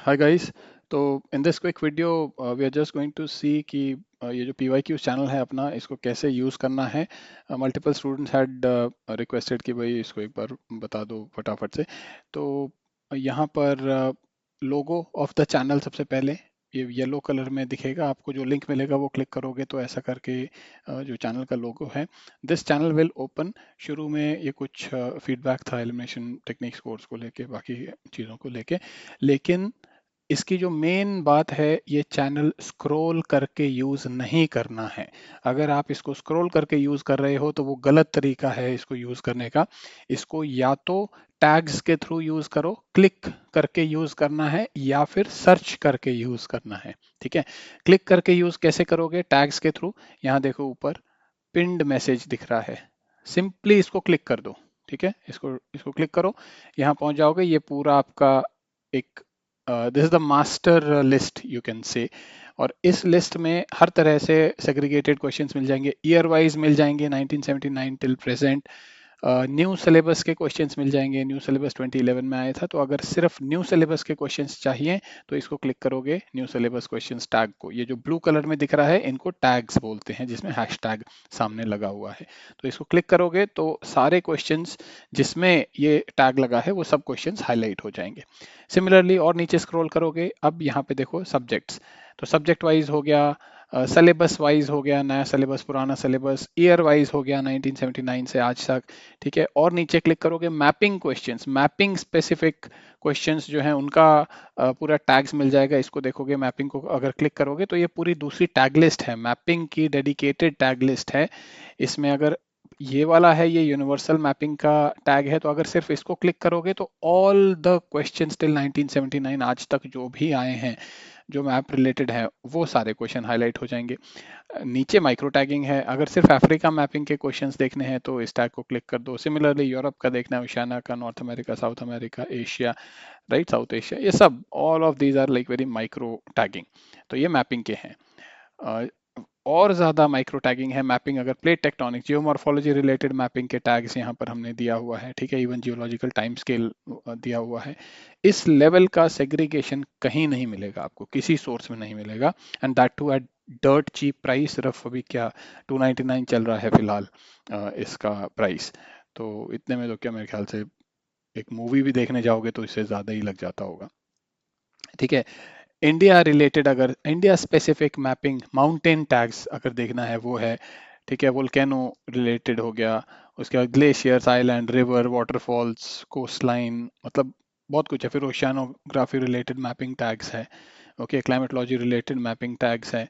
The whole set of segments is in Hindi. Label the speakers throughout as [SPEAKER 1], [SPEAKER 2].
[SPEAKER 1] Hi guys. तो in this quick video we are just going to see कि ये जो PYQ चैनल है अपना इसको कैसे यूज़ करना है। मल्टीपल स्टूडेंट्स हैड रिक्वेस्टेड कि भाई इसको एक बार बता दो फटाफट से। तो यहाँ पर लोगो ऑफ द चैनल सबसे पहले ये येलो कलर में दिखेगा आपको, जो लिंक मिलेगा वो क्लिक करोगे तो ऐसा करके जो चैनल का लोगो है, दिस चैनल विल ओपन। शुरू में ये कुछ फीडबैक था एलिमिनेशन टेक्निक्स कोर्स को लेके, बाकी चीज़ों को लेके, लेकिन इसकी जो मेन बात है, ये चैनल स्क्रॉल करके यूज नहीं करना है। अगर आप इसको स्क्रॉल करके यूज कर रहे हो तो वो गलत तरीका है इसको यूज करने का। इसको या तो टैग्स के थ्रू यूज करो, क्लिक करके यूज करना है, या फिर सर्च करके यूज करना है। ठीक है, क्लिक करके यूज कैसे करोगे? टैग्स के थ्रू। यहाँ देखो ऊपर पिंड मैसेज दिख रहा है, सिंपली इसको क्लिक कर दो। ठीक है, इसको इसको क्लिक करो, यहाँ पहुंच जाओगे। ये पूरा आपका एक this is the master list you can say. और इस लिस्ट में हर तरह से सेग्रीगेटेड क्वेश्चंस मिल जाएंगे, ईयर वाइज मिल जाएंगे 1979 टिल प्रेजेंट। न्यू सिलेबस के क्वेश्चंस मिल जाएंगे, न्यू सिलेबस 2011 में आया था। तो अगर सिर्फ न्यू सिलेबस के क्वेश्चंस चाहिए तो इसको क्लिक करोगे, न्यू सिलेबस क्वेश्चंस टैग को। ये जो ब्लू कलर में दिख रहा है इनको टैग्स बोलते हैं, जिसमें हैश टैग सामने लगा हुआ है। तो इसको क्लिक करोगे तो सारे क्वेश्चंस जिसमें ये टैग लगा है वो सब क्वेश्चंस हाईलाइट हो जाएंगे। सिमिलरली और नीचे स्क्रॉल करोगे, अब यहाँ पे देखो सब्जेक्ट्स। तो सब्जेक्ट वाइज हो गया, सिलेबस वाइज हो गया, नया सिलेबस पुराना सिलेबस, ईयर वाइज हो गया 1979 से आज तक। ठीक है, और नीचे क्लिक करोगे mapping questions, mapping specific questions जो हैं उनका पूरा टैग्स मिल जाएगा। इसको देखोगे, मैपिंग को अगर क्लिक करोगे तो ये पूरी दूसरी टैग लिस्ट है, मैपिंग की डेडिकेटेड टैग लिस्ट है। इसमें अगर ये वाला है, ये यूनिवर्सल मैपिंग का टैग है, तो अगर सिर्फ इसको क्लिक करोगे तो ऑल द क्वेश्चंस टिल 1979 आज तक जो भी आए हैं, जो मैप रिलेटेड है, वो सारे क्वेश्चन हाईलाइट हो जाएंगे। नीचे माइक्रो टैगिंग है, अगर सिर्फ अफ्रीका मैपिंग के क्वेश्चंस देखने हैं तो इस टैग को क्लिक कर दो। सिमिलरली यूरोप का देखना है, ओशियाना का, North America, South America, Asia, right, South Asia, ये सब all of these are like very micro tagging. तो ये मैपिंग के हैं। अ, और ज़्यादा माइक्रो टैगिंग है मैपिंग, अगर plate tectonic, geomorphology related mapping के टैग्स यहाँ पर हमने दिया हुआ है। ठीक है, इवन जियोलॉजिकल टाइम स्केल दिया हुआ है। इस लेवल का सेग्रीगेशन कहीं नहीं मिलेगा आपको, किसी सोर्स में नहीं मिलेगा, and that too at dirt cheap price. सिर्फ अभी क्या 299 चल रहा है फिलहाल इसका प्राइस। तो इतने में तो क्या, मेरे ख्याल से एक मूवी भी देखने जाओगे तो इससे ज़्यादा ही लग जाता होगा। ठीक है, इंडिया रिलेटेड, अगर India specific mapping mountain tags अगर देखना है वो है। ठीक है, वोल्केनो रिलेटेड हो गया, उसके बाद glaciers, island, river, waterfalls, coastline, मतलब बहुत कुछ है। फिर ओशियानोग्राफी रिलेटेड मैपिंग टैग्स है। Okay, climatology related mapping tags है।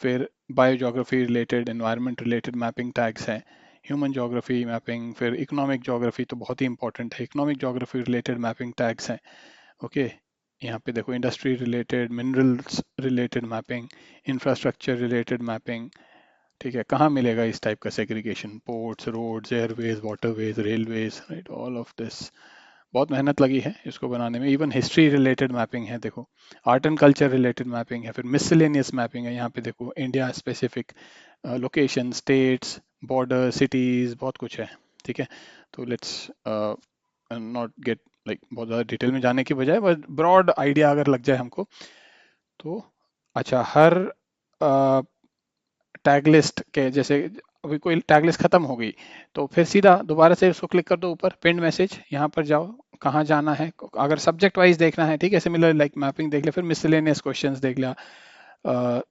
[SPEAKER 1] फिर biogeography related, environment related mapping tags है। ह्यूमन जोग्राफी मैपिंग, फिर इकोनॉमिक जोग्राफी तो बहुत ही इंपॉर्टेंट है, economic geography related mapping tags हैं। ओके, यहाँ पे देखो industry related, minerals related mapping, infrastructure related mapping. ठीक है, कहाँ मिलेगा इस टाइप का segregation? Ports, roads, airways, waterways, railways, right, all of this. बहुत मेहनत लगी है इसको बनाने में। इवन हिस्ट्री रिलेटेड मैपिंग है, देखो art and culture related mapping है, फिर मिसलेनियस मैपिंग है। यहाँ पे देखो India specific location, states, border, cities, बहुत कुछ है। ठीक है, तो लेट्स नॉट गेट लाइक बहुत ज़्यादा डिटेल में जाने की बजाय, बस ब्रॉड आइडिया अगर लग जाए हमको तो। अच्छा, हर टैग लिस्ट के जैसे अभी कोई टैग लिस्ट खत्म हो गई तो फिर सीधा दोबारा से उसको क्लिक कर दो, ऊपर पिन मैसेज, यहाँ पर जाओ, कहाँ जाना है। अगर सब्जेक्ट वाइज देखना है, ठीक है, सिमिलर लाइक मैपिंग देख लिया, फिर मिसलेनियस क्वेश्चंस देख लिया।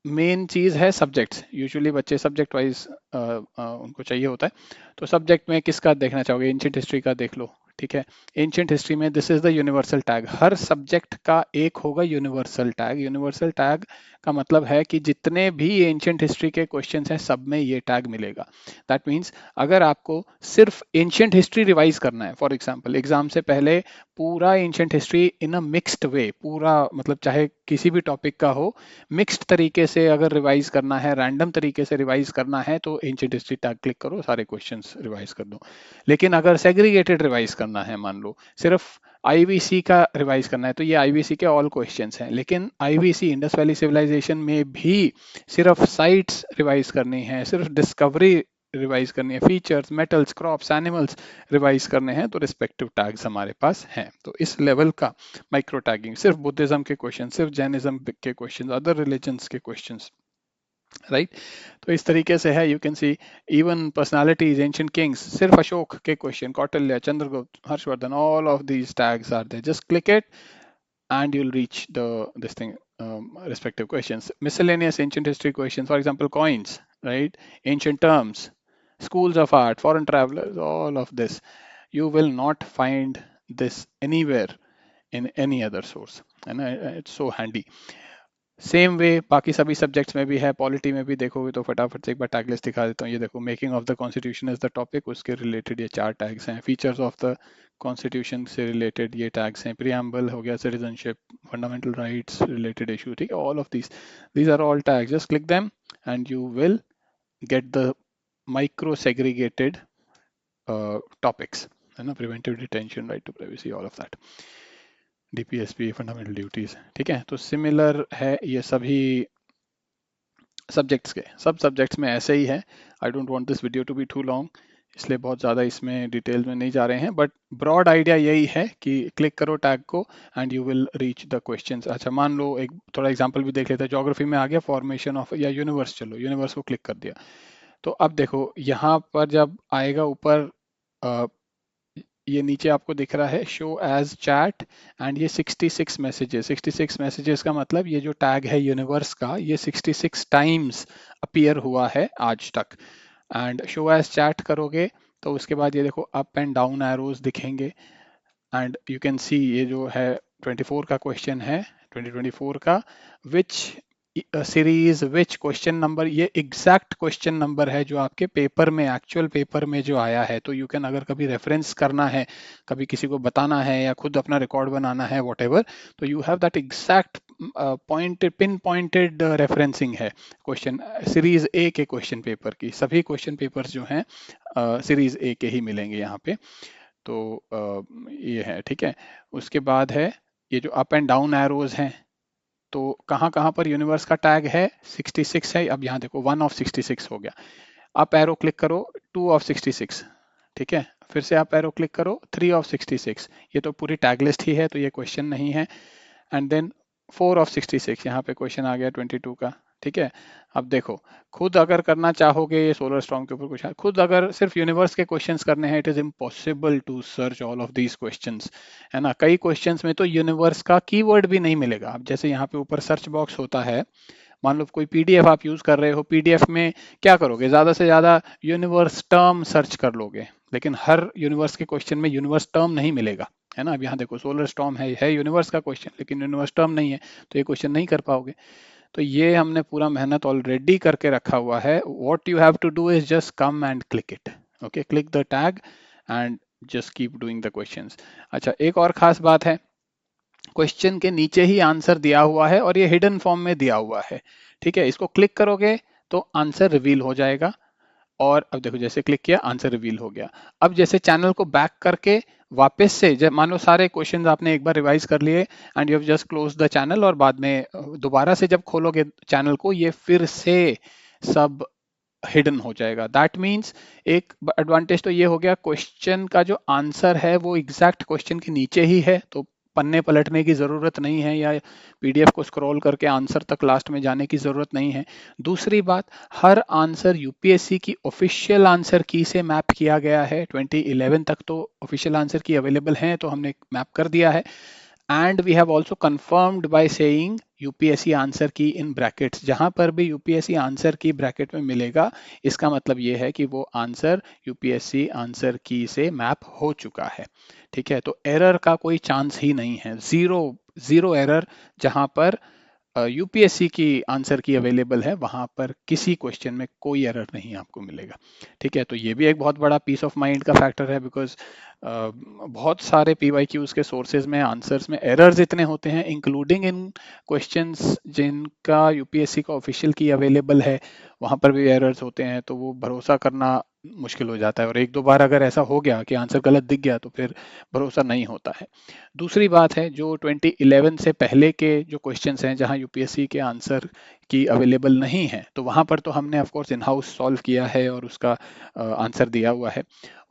[SPEAKER 1] मेन चीज़ है सब्जेक्ट्स, यूजुअली बच्चे सब्जेक्ट वाइज उनको चाहिए होता है। तो सब्जेक्ट में किसका देखना चाहोगे? एंशिएंट हिस्ट्री का देख लो। ठीक है, एंशिएंट हिस्ट्री में this is the universal tag, her subject का एक होगा यूनिवर्सल टैग। यूनिवर्सल टैग का मतलब है कि जितने भी एंशिएंट हिस्ट्री के क्वेश्चंस हैं सब में ये टैग मिलेगा। दैट मीन्स अगर आपको सिर्फ एंशिएंट हिस्ट्री रिवाइज करना है, फॉर एग्जांपल एग्जाम से पहले पूरा ancient history in a mixed way, पूरा मतलब चाहे किसी भी टॉपिक का हो, मिक्स्ड तरीके से अगर रिवाइज करना है, रैंडम तरीके से रिवाइज करना है, तो एंशिएंट हिस्ट्री टैग क्लिक करो, सारे क्वेश्चंस रिवाइज कर दो। लेकिन अगर सेग्रीगेटेड रिवाइज करना है, मान लो सिर्फ आईवीसी का रिवाइज करना है, तो ये आईवीसी के ऑल क्वेश्चंस हैं। लेकिन आईवीसी इंडस वैली सिविलाइजेशन में भी सिर्फ साइट्स रिवाइज करनी है, सिर्फ डिस्कवरी रिवाइज करनी है, features, metals, crops, animals revise करने हैं, तो रिस्पेक्टिव टैग्स हमारे पास हैं। तो इस लेवल का माइक्रो टैगिंग सिर्फ बुद्धिज्म के क्वेश्चन, सिर्फ जैनिज्म के क्वेश्चन, अदर रिलीजन्स के क्वेश्चन, राइट। तो इस तरीके से है, you can see even personalities, ancient kings, सिर्फ अशोक के question, Kautilya, Chandragupta, Harshavardhana, all of these tags are there, just click it and you'll reach the this thing, respective questions. Miscellaneous ancient history questions, for example, coins, right? Ancient terms, schools of art, foreign travelers, all of this. You will not find this anywhere in any other source, and it's so handy. Same way बाकी सभी सब्जेक्ट्स में भी है, पॉलिटी में भी देखोगे तो फटाफट से एक बार टैग लिस्ट दिखा देता हूँ। ये देखो, making of the constitution is the topic, उसके रिलेटेड ये 4 टैग्स हैं। फीचर्स ऑफ द कॉन्स्टिट्यूशन से रिलेटेड ये टैग्स हैं। प्रियम्बल हो गया, citizenship, fundamental rights related issue, ठीक है। All of these are all tags, just click them and you will get the micro segregated topics, है ना। Preventive detention, right to privacy, all of that, DPSP, fundamental duties, ठीक है। तो सिमिलर है ये सभी सब्जेक्ट्स के, सब सब्जेक्ट्स में ऐसे ही है। I don't want this video to be too long, इसलिए बहुत ज़्यादा इसमें डिटेल में नहीं जा रहे हैं, बट ब्रॉड आइडिया यही है कि क्लिक करो टैग को and you will reach the questions. अच्छा, मान लो एक थोड़ा एग्जांपल भी देख लेते हैं। ज्योग्राफी में आ गया फॉर्मेशन ऑफ या यूनिवर्स, चलो यूनिवर्स को क्लिक कर दिया। तो अब देखो यहाँ पर जब आएगा ऊपर, ये नीचे आपको दिख रहा है शो एज चैट, एंड ये 66 मैसेजेस, 66 मैसेजेस का मतलब ये जो टैग है यूनिवर्स का, ये 66 टाइम्स अपीयर हुआ है आज तक। एंड शो एज चैट करोगे तो उसके बाद ये देखो अप एंड डाउन एरोज दिखेंगे, एंड यू कैन सी ये जो है 24 का क्वेश्चन है, 2024 का, विच सीरीज विच क्वेश्चन नंबर, ये एग्जैक्ट क्वेश्चन नंबर है जो आपके पेपर में, एक्चुअल पेपर में जो आया है। तो यू कैन, अगर कभी रेफरेंस करना है, कभी किसी को बताना है या खुद अपना रिकॉर्ड बनाना है, व्हाटएवर, तो you have that exact pointed, pin pointed referencing है क्वेश्चन सीरीज ए के क्वेश्चन पेपर की। सभी क्वेश्चन पेपर्स जो हैं सीरीज ए के ही मिलेंगे यहाँ पे। तो ये है, ठीक है। उसके बाद है ये जो अप एंड डाउन एरोज हैं, तो कहाँ कहाँ पर यूनिवर्स का टैग है, 66 है। अब यहाँ देखो 1 ऑफ 66 हो गया। आप एरो क्लिक करो 2 ऑफ 66, ठीक है। फिर से आप एरो क्लिक करो 3 ऑफ 66, ये तो पूरी टैग लिस्ट ही है, तो ये क्वेश्चन नहीं है। एंड देन 4 ऑफ 66, यहाँ पे क्वेश्चन आ गया 22 का, ठीक है। अब देखो, खुद अगर करना चाहोगे ये सोलर स्टॉर्म के ऊपर कुछ, खुद अगर सिर्फ यूनिवर्स के क्वेश्चंस करने हैं, it is impossible to search all of these questions, है ना। कई क्वेश्चंस में तो यूनिवर्स का कीवर्ड भी नहीं मिलेगा। अब जैसे यहाँ पे ऊपर सर्च बॉक्स होता है, मान लो कोई पीडीएफ आप यूज कर रहे हो, पीडीएफ में क्या करोगे, ज्यादा से ज्यादा यूनिवर्स टर्म सर्च कर लोगे, लेकिन हर यूनिवर्स के क्वेश्चन में यूनिवर्स टर्म नहीं मिलेगा, है ना। अब यहाँ देखो सोलर स्टॉर्म है यूनिवर्स का क्वेश्चन, लेकिन यूनिवर्स टर्म नहीं है, तो ये क्वेश्चन नहीं कर पाओगे। तो ये हमने पूरा मेहनत ऑलरेडी करके रखा हुआ है। What you have to do is just come and click it, okay, click the tag and just keep doing the questions. अच्छा, एक और खास बात है, क्वेश्चन के नीचे ही आंसर दिया हुआ है और ये हिडन फॉर्म में दिया हुआ है, ठीक है। इसको क्लिक करोगे तो आंसर रिवील हो जाएगा, और अब देखो जैसे क्लिक किया आंसर रिवील हो गया। अब जैसे चैनल को बैक करके वापस से, जब मान लो सारे क्वेश्चंस आपने एक बार रिवाइज कर लिए and you have just close the channel, और बाद में दोबारा से जब खोलोगे चैनल को, ये फिर से सब हिडन हो जाएगा। दैट मीन्स एक एडवांटेज तो ये हो गया, क्वेश्चन का जो आंसर है वो एग्जैक्ट क्वेश्चन के नीचे ही है, तो पन्ने पलटने की ज़रूरत नहीं है या पीडीएफ को स्क्रॉल करके आंसर तक लास्ट में जाने की ज़रूरत नहीं है। दूसरी बात, हर आंसर यूपीएससी की ऑफिशियल आंसर की से मैप किया गया है। 2011 तक तो ऑफिशियल आंसर की अवेलेबल हैं, तो हमने मैप कर दिया है। And we have also confirmed by saying UPSC answer key in brackets. जहां पर भी यूपीएससी आंसर की ब्रैकेट में मिलेगा, इसका मतलब ये है कि वो आंसर यूपीएससी आंसर की से मैप हो चुका है, ठीक है। तो एरर का कोई चांस ही नहीं है, जीरो जीरो एरर। जहां पर यूपीएससी की आंसर की अवेलेबल है, वहां पर किसी क्वेश्चन में कोई एरर नहीं आपको मिलेगा, ठीक है। तो ये भी एक बहुत बड़ा पीस ऑफ माइंड का फैक्टर है, बिकॉज बहुत सारे पीवाईक्यूज के सोर्सेज में आंसर्स में एरर्स इतने होते हैं, इंक्लूडिंग इन क्वेश्चंस जिनका यूपीएससी का ऑफिशियल की अवेलेबल है, वहां पर भी एरर्स होते हैं। तो वो भरोसा करना मुश्किल हो जाता है, और एक दो बार अगर ऐसा हो गया कि आंसर गलत दिख गया तो फिर भरोसा नहीं होता है। दूसरी बात है, जो 2011 से पहले के जो क्वेश्चंस हैं जहां यूपीएससी के आंसर की अवेलेबल नहीं है, तो वहां पर तो हमने of course in house solve किया है और उसका आंसर दिया हुआ है।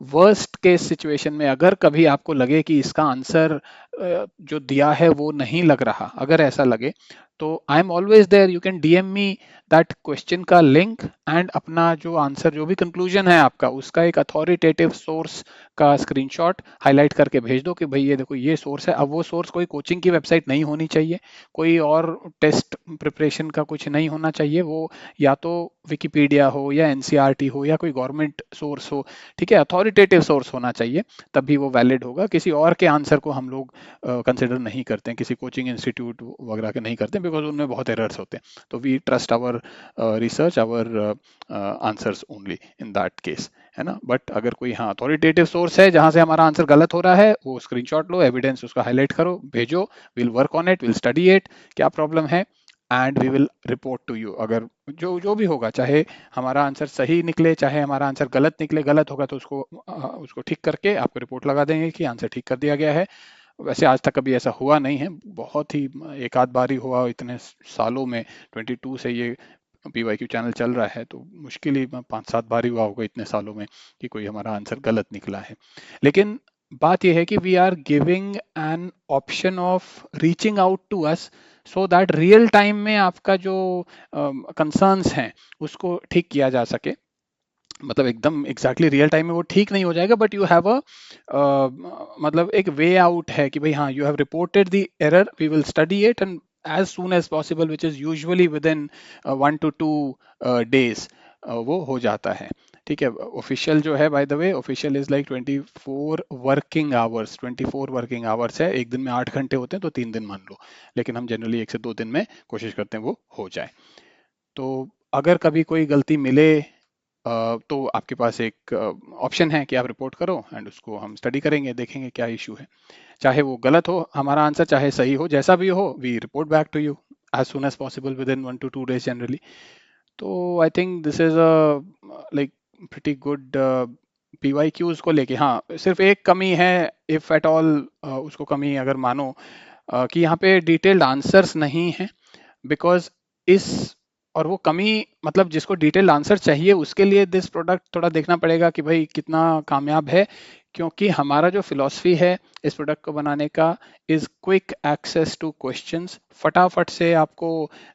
[SPEAKER 1] वर्स्ट केस सिचुएशन में अगर कभी आपको लगे कि इसका आंसर जो दिया है वो नहीं लग रहा, अगर ऐसा लगे तो I am always there, you can DM me that question का लिंक एंड अपना जो आंसर, जो भी कंक्लूजन है आपका, उसका एक अथॉरिटेटिव सोर्स का स्क्रीनशॉट हाईलाइट करके भेज दो कि भाई ये देखो ये सोर्स है। अब वो सोर्स कोई कोचिंग की वेबसाइट नहीं होनी चाहिए, कोई और टेस्ट प्रिपरेशन का कुछ नहीं होना चाहिए, वो या तो विकिपीडिया हो या एनसीईआरटी हो या कोई गवर्नमेंट सोर्स हो, ठीक है, अथॉरिटेटिव सोर्स होना चाहिए, तभी वो वैलिड होगा। किसी और के आंसर को हम लोग कंसिडर नहीं करते हैं, किसी कोचिंग इंस्टीट्यूट वगैरह के नहीं करते, बिकॉज उनमें बहुत एरर्स होते हैं। तो we trust our research, our answers only in that case, है ना। बट अगर कोई हाँ अथॉरिटेटिव सोर्स है जहां से हमारा आंसर गलत हो रहा है, वो स्क्रीनशॉट लो, एविडेंस उसका हाईलाइट करो, भेजो, will work on it, will study it, क्या प्रॉब्लम है, and we will report to you. अगर जो जो भी होगा, चाहे हमारा आंसर सही निकले चाहे हमारा आंसर गलत निकले, गलत होगा तो उसको ठीक करके आपको रिपोर्ट लगा देंगे कि आंसर ठीक कर दिया गया है। वैसे आज तक कभी ऐसा हुआ नहीं है, बहुत ही एक आध बार ही हुआ इतने सालों में। 22 से ये पीवाईक्यू चैनल चल रहा है, तो मुश्किल ही 5-7 बार ही हुआ होगा इतने सालों में कि कोई हमारा आंसर गलत निकला है। लेकिन बात यह है कि we are giving an option of reaching out to us, so that real time में आपका जो कंसर्न्स हैं उसको ठीक किया जा सके। मतलब एकदम एग्जैक्टली रियल टाइम में वो ठीक नहीं हो जाएगा, बट यू हैव अ मतलब एक वे आउट है कि भाई हाँ, you have reported the error, we will study it and as soon as possible, which is usually within 1 to 2 days वो हो जाता है। ठीक है, ऑफिशियल जो है, by the way official is like 24 working hours है। एक दिन में 8 घंटे होते हैं तो 3 दिन मान लो, लेकिन हम जनरली 1 से 2 दिन में कोशिश करते हैं वो हो जाए। तो अगर कभी कोई गलती मिले तो आपके पास एक ऑप्शन है कि आप रिपोर्ट करो, एंड उसको हम स्टडी करेंगे, देखेंगे क्या इशू है। चाहे वो गलत हो हमारा आंसर, चाहे सही हो, जैसा भी हो, we report back to you as soon as possible within 1 to 2 days generally. तो I think this is a like pretty good PYQs को लेके। हाँ, सिर्फ एक कमी है, इफ एट ऑल उसको कमी अगर मानो, कि यहाँ पे डिटेल्ड आंसर्स नहीं है, बिकॉज इस और वो कमी, मतलब जिसको डिटेल आंसर चाहिए उसके लिए दिस प्रोडक्ट थोड़ा देखना पड़ेगा कि भाई कितना कामयाब है। क्योंकि हमारा जो फिलॉसफी है इस प्रोडक्ट को बनाने का is quick access to questions. फटाफट से आपको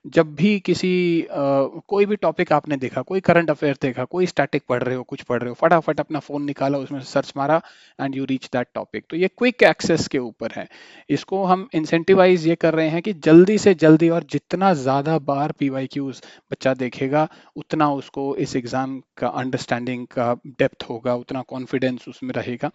[SPEAKER 1] जब भी किसी कोई भी टॉपिक आपने देखा, कोई करंट अफेयर देखा, कोई स्टैटिक पढ़ रहे हो, कुछ पढ़ रहे हो, फटाफट अपना फोन निकाला, उसमें सर्च मारा and you reach that topic. तो ये क्विक एक्सेस के ऊपर है। इसको हम इंसेंटिवाइज ये कर रहे हैं कि जल्दी से जल्दी और जितना ज़्यादा बार पीवाईक्यूज बच्चा देखेगा, उतना उसको इस एग्ज़ाम का अंडरस्टैंडिंग का डेप्थ होगा, उतना कॉन्फिडेंस उसमें रहेगा।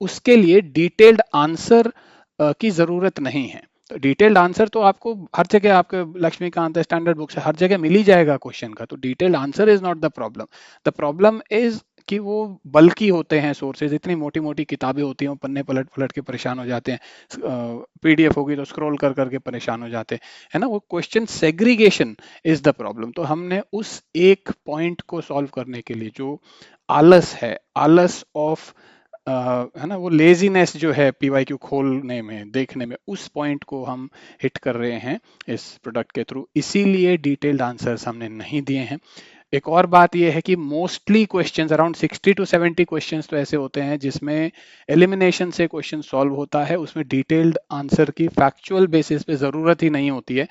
[SPEAKER 1] उसके लिए डिटेल्ड आंसर की ज़रूरत नहीं है। तो डिटेल्ड आंसर तो आपको हर जगह, आपके लक्ष्मीकांत स्टैंडर्ड बुक से हर जगह मिल ही जाएगा क्वेश्चन का। तो detailed answer is not the problem. The problem is कि वो बल्कि होते हैं सोर्सेज, इतनी मोटी मोटी किताबें होती हैं, पन्ने पलट पलट के परेशान हो जाते हैं, पीडीएफ होगी तो स्क्रॉल कर करके परेशान हो जाते हैं, है ना। वो question segregation is the problem. तो हमने उस एक पॉइंट को सॉल्व करने के लिए, जो आलस है, आलस ऑफ है ना, वो लेजीनेस जो है पीवाईक्यू खोलने में, देखने में, उस पॉइंट को हम हिट कर रहे हैं इस प्रोडक्ट के थ्रू। इसीलिए डिटेल्ड आंसर्स हमने नहीं दिए हैं। एक और बात यह है कि mostly questions, around 60 to 70 questions तो ऐसे होते हैं जिसमें एलिमिनेशन से क्वेश्चन सॉल्व होता है, उसमें डिटेल्ड आंसर की फैक्चुअल बेसिस पे ज़रूरत ही नहीं होती है।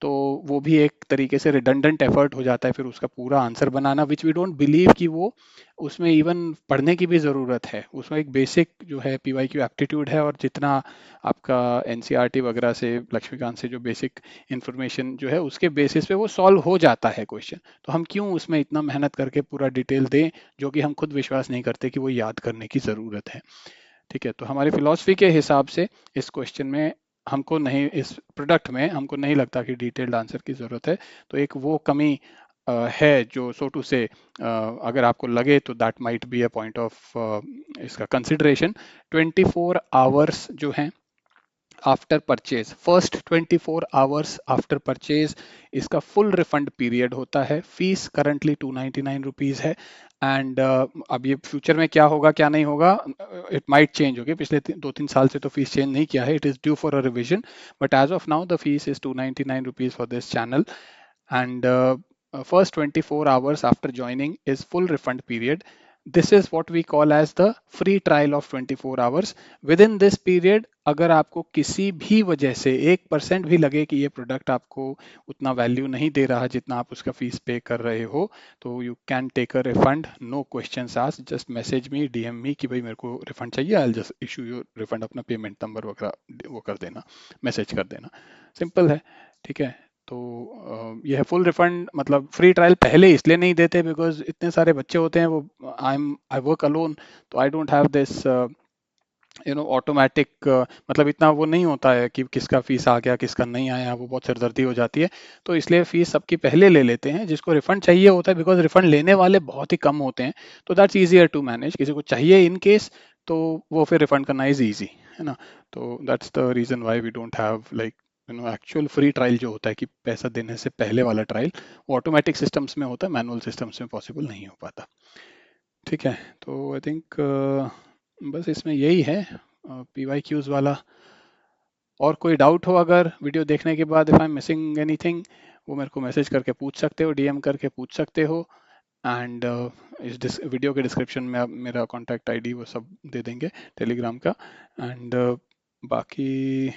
[SPEAKER 1] तो वो भी एक तरीके से रिडंडेंट एफर्ट हो जाता है फिर उसका पूरा आंसर बनाना, विच वी डोंट बिलीव कि वो उसमें इवन पढ़ने की भी ज़रूरत है। उसमें एक बेसिक जो है पीवाईक्यू एप्टीट्यूड है, और जितना आपका एनसीईआरटी वगैरह से, लक्ष्मीकांत से जो बेसिक इंफॉर्मेशन जो है उसके बेसिस पे वो सॉल्व हो जाता है क्वेश्चन। तो हम क्यों उसमें इतना मेहनत करके पूरा डिटेल दें, जो कि हम खुद विश्वास नहीं करते कि वो याद करने की ज़रूरत है। ठीक है, तो हमारी फिलॉसफी के हिसाब से इस क्वेश्चन में हमको नहीं, इस प्रोडक्ट में हमको नहीं लगता कि डिटेल्ड आंसर की ज़रूरत है। तो एक वो कमी है जो सो टू से, अगर आपको लगे तो that might be a point of इसका कंसिडरेशन। 24 आवर्स जो हैं after purchase, first 24 hours after purchase इसका फुल रिफंड पीरियड होता है। फीस करंटली 299 रुपीज है। एंड अब ये फ्यूचर में क्या होगा क्या नहीं होगा, इट माइट चेंज होगी। पिछले 2-3 साल से तो फीस चेंज नहीं किया है, it is due for a revision, but as of now the fees is 299 rupees for this channel. And first 24 hours after joining is full refund period. This is what we call as the free trial of 24 hours. Within this period अगर आपको किसी भी वजह से 1% भी लगे कि ये प्रोडक्ट आपको उतना वैल्यू नहीं दे रहा जितना आप उसका फीस पे कर रहे हो, तो you can take a refund, no questions asked, just message me, DM me कि भाई मेरे को रिफंड चाहिए, I just issue your refund, अपना पेमेंट नंबर वगैरह वो कर देना, मैसेज कर देना, सिंपल है। ठीक है, तो ये है फुल रिफंड। मतलब फ्री ट्रायल पहले इसलिए नहीं देते बिकॉज इतने सारे बच्चे होते हैं, वो आई वर्क अलोन, तो I don't have this automatic, मतलब इतना वो नहीं होता है कि किसका फीस आ गया किसका नहीं आया, वो बहुत सिरदर्दी हो जाती है। तो इसलिए फीस सबकी पहले ले लेते हैं, जिसको रिफंड चाहिए होता है, बिकॉज रिफंड लेने वाले बहुत ही कम होते हैं, तो दैट्स ईजियर टू मैनेज। किसी को चाहिए इन केस, तो वो फिर रिफंड करना इज ईजी, है ना। तो that's the reason why we don't have like actual free trial जो होता है कि पैसा देने से पहले वाला ट्रायल, वो ऑटोमेटिक सिस्टम्स में होता है, मैनुअल सिस्टम्स में पॉसिबल नहीं हो पाता। ठीक है, तो आई थिंक बस इसमें यही है पी वाई क्यूज वाला। और कोई डाउट हो अगर वीडियो देखने के बाद, if I am missing anything, वो मेरे को मैसेज करके पूछ सकते हो, डीएम करके पूछ सकते हो। एंड इस वीडियो के डिस्क्रिप्शन में आप मेरा कॉन्टैक्ट आईडी वो सब दे देंगे टेलीग्राम का। एंड बाकी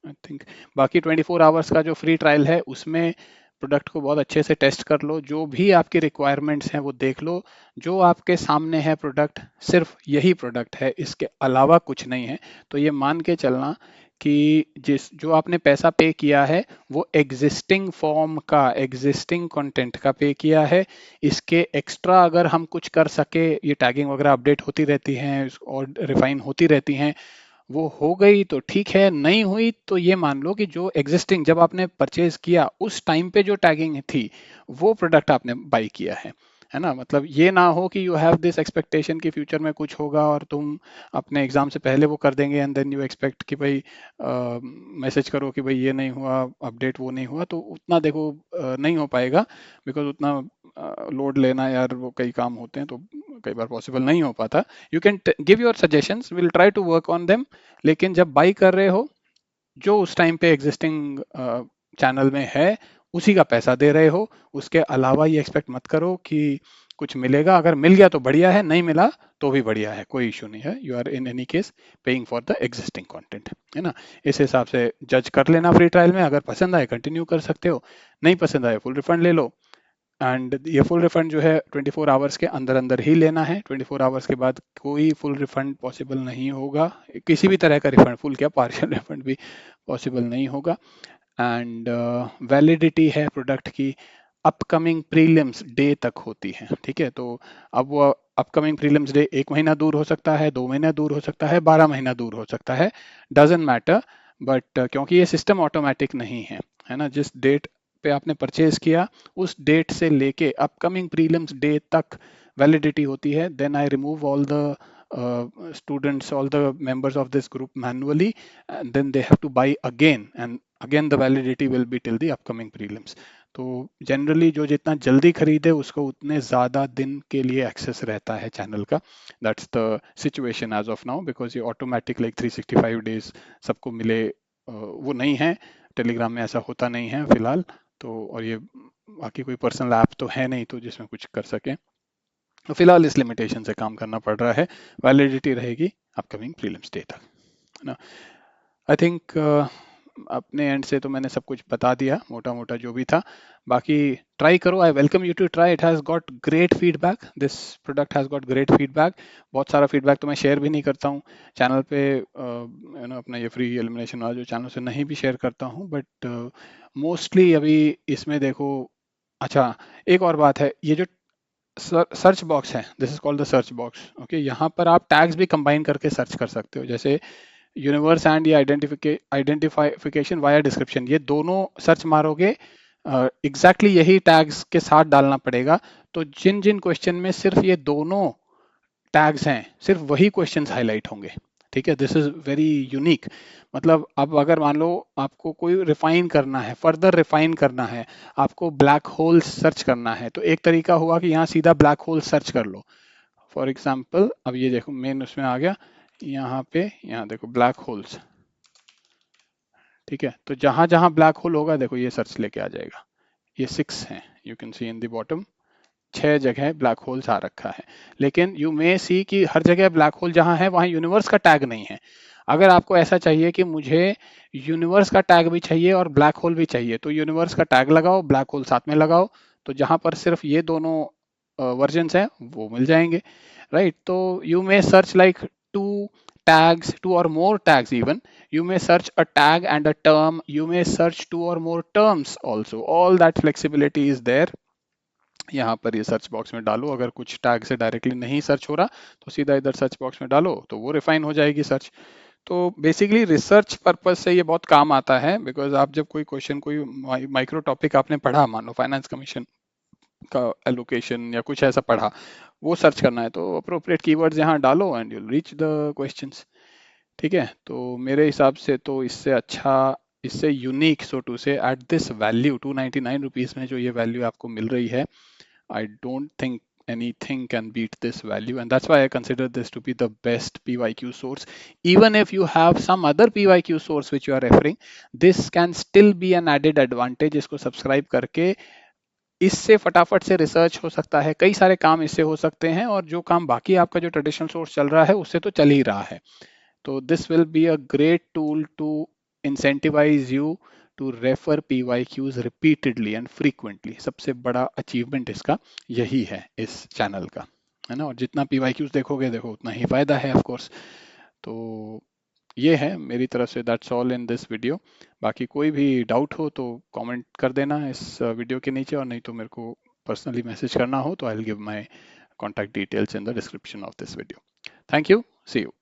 [SPEAKER 1] आई थिंक बाकी 24 आवर्स का जो फ्री ट्रायल है उसमें प्रोडक्ट को बहुत अच्छे से टेस्ट कर लो, जो भी आपकी रिक्वायरमेंट्स हैं वो देख लो, जो आपके सामने है प्रोडक्ट सिर्फ यही प्रोडक्ट है, इसके अलावा कुछ नहीं है। तो ये मान के चलना कि जिस जो आपने पैसा पे किया है वो एग्जिस्टिंग फॉर्म का, एग्जिस्टिंग कंटेंट का पे किया है। इसके एक्स्ट्रा अगर हम कुछ कर सके, ये टैगिंग वगैरह अपडेट होती रहती हैं और रिफाइन होती रहती हैं, वो हो गई तो ठीक है, नहीं हुई तो ये मान लो कि जो एग्जिस्टिंग जब आपने परचेज किया उस टाइम पे जो टैगिंग थी वो प्रोडक्ट आपने बाई किया है ना। मतलब ये ना हो कि यू हैव दिस एक्सपेक्टेशन कि फ्यूचर में कुछ होगा और तुम अपने एग्जाम से पहले वो कर देंगे, एंड देन यू एक्सपेक्ट कि भाई मैसेज करो कि भाई ये नहीं हुआ, अपडेट वो नहीं हुआ, तो उतना देखो नहीं हो पाएगा, बिकॉज उतना लोड लेना यार, वो कई काम होते हैं तो कई बार पॉसिबल नहीं हो पाता। You can give your suggestions, will try to work on them, लेकिन जब बाई कर रहे हो जो उस टाइम पे एग्जिस्टिंग चैनल में है उसी का पैसा दे रहे हो, उसके अलावा ये एक्सपेक्ट मत करो कि कुछ मिलेगा। अगर मिल गया तो बढ़िया है, नहीं मिला तो भी बढ़िया है, कोई इशू नहीं है। You are in any case paying for the existing content, है ना। इस हिसाब से जज कर लेना फ्री ट्रायल में, अगर पसंद आए कंटिन्यू कर सकते हो, नहीं पसंद आए फुल रिफंड ले लो। एंड ये फुल रिफंड जो है 24 आवर्स के अंदर अंदर ही लेना है। 24 आवर्स के बाद कोई फुल रिफंड पॉसिबल नहीं होगा, किसी भी तरह का रिफंड, फुल क्या पार्शियल रिफंड भी पॉसिबल नहीं होगा। एंड वैलिडिटी है प्रोडक्ट की अपकमिंग प्रीलिम्स डे तक होती है। ठीक है, तो अब वो अपकमिंग प्रीलिम्स डे 1 महीना दूर हो सकता है, 2 महीना दूर हो सकता है, 12 महीना दूर हो सकता है, डजेंट मैटर। बट क्योंकि ये सिस्टम ऑटोमेटिक नहीं है ना, जिस डेट पे आपने परचेज किया उस डेट से लेके अपकमिंग प्रीलिम्स डे तक वैलिडिटी होती है। Then I remove all the students, all the members of this group manually, and then they have to buy again, and again the validity will be till the upcoming prelims. तो जनरली जो जितना जल्दी खरीदे उसको उतने ज़्यादा दिन के लिए एक्सेस रहता है चैनल का। That's the situation as of now, because ये ऑटोमेटिक लाइक 365 डेज सबको मिले वो नहीं है, टेलीग्राम में ऐसा होता नहीं है फिलहाल। तो और ये बाकी कोई पर्सनल ऐप तो है नहीं तो जिसमें कुछ कर सके, तो फिलहाल इस लिमिटेशन से काम करना पड़ रहा है। वैलिडिटी रहेगी अपकमिंग प्रीलिम्स डे तक, है ना। आई थिंक अपने एंड से तो मैंने सब कुछ बता दिया मोटा मोटा जो भी था। बाकी ट्राई करो, I welcome you to try, it has got great feedback, this product has got great feedback. बहुत सारा फीडबैक तो मैं शेयर भी नहीं करता हूँ चैनल पे, यू नो अपना ये फ्री एलिमिनेशन वाला जो चैनल से नहीं भी शेयर करता हूँ, बट मोस्टली अभी इसमें देखो। अच्छा, एक और बात है, ये जो सर्च बॉक्स है, this is called the search box, okay, यहाँ पर आप टैग्स भी कंबाइन करके सर्च कर सकते हो, जैसे यूनिवर्स एंड या आइडेंटिफिकेशन वाया डिस्क्रिप्शन, ये दोनों सर्च मारोगे एग्जैक्टली यही टैग्स के साथ डालना पड़ेगा। तो जिन जिन क्वेश्चन में सिर्फ ये दोनों टैग्स हैं सिर्फ वही क्वेश्चंस हाईलाइट होंगे, ठीक है, दिस इज वेरी यूनिक। मतलब अब अगर मान लो आपको कोई रिफाइन करना है, फर्दर रिफाइन करना है, आपको ब्लैक होल सर्च करना है, तो एक तरीका हुआ कि यहाँ सीधा ब्लैक होल सर्च कर लो। फॉर एग्जाम्पल अब ये देखो मेन उसमें आ गया, यहाँ पे यहाँ देखो ब्लैक होल्स। ठीक है, तो जहां जहां ब्लैक होल होगा देखो ये सर्च लेके आ जाएगा। ये 6 हैं, you can C in the bottom, 6 जगह ब्लैक होल्स आ रखा है। लेकिन यू मे सी कि हर जगह ब्लैक होल जहां है वहां यूनिवर्स का टैग नहीं है। अगर आपको ऐसा चाहिए कि मुझे यूनिवर्स का टैग भी चाहिए और ब्लैक होल भी चाहिए, तो यूनिवर्स का टैग लगाओ, ब्लैक होल साथ में लगाओ, तो जहां पर सिर्फ ये दोनों वर्जन्स हैं वो मिल जाएंगे, राइट। तो you may search like two tags, two or more tags even. You may search a tag and a term. You may search two or more terms also. All that flexibility is there. यहाँ पर ये सर्च बॉक्स में डालो, अगर कुछ टैग से डायरेक्टली नहीं सर्च हो रहा तो सीधा इधर सर्च बॉक्स में डालो तो वो रिफाइन हो जाएगी सर्च। तो बेसिकली रिसर्च पर्पज से ये बहुत काम आता है, बिकॉज आप जब कोई क्वेश्चन, कोई माइक्रो टॉपिक आपने पढ़ा, मान लो फाइनेंस कमीशन का एलोकेशन या कुछ ऐसा पढ़ा, वो सर्च करना है तो अप्रोप्रिएट कीवर्ड्स यहाँ डालो and you reach the questions. ठीक है, तो मेरे हिसाब से तो इससे अच्छा, इससे यूनिक सो टू से एट दिस वैल्यू 299 रुपीज में जो ये वैल्यू आपको मिल रही है, I don't think anything can beat this value, and that's why I consider this to be the best PYQ source. Even if you have some other PYQ source which you are referring, this can still be an added advantage. इसको सब्सक्राइब करके इससे फटाफट से रिसर्च हो सकता है, कई सारे काम इससे हो सकते हैं, और जो काम बाकी आपका जो ट्रेडिशनल सोर्स चल रहा है उससे तो चल ही रहा है। तो this will be a great tool to incentivize you to refer PYQs repeatedly and frequently। सबसे बड़ा अचीवमेंट इसका यही है इस चैनल का, है ना। और जितना PYQs देखोगे देखो उतना ही फायदा है ऑफ कोर्स। तो ये है मेरी तरफ से, that's all in this video. बाकी कोई भी डाउट हो तो कमेंट कर देना इस वीडियो के नीचे, और नहीं तो मेरे को पर्सनली मैसेज करना हो तो I will give my contact details in the description of this video. Thank you, see you.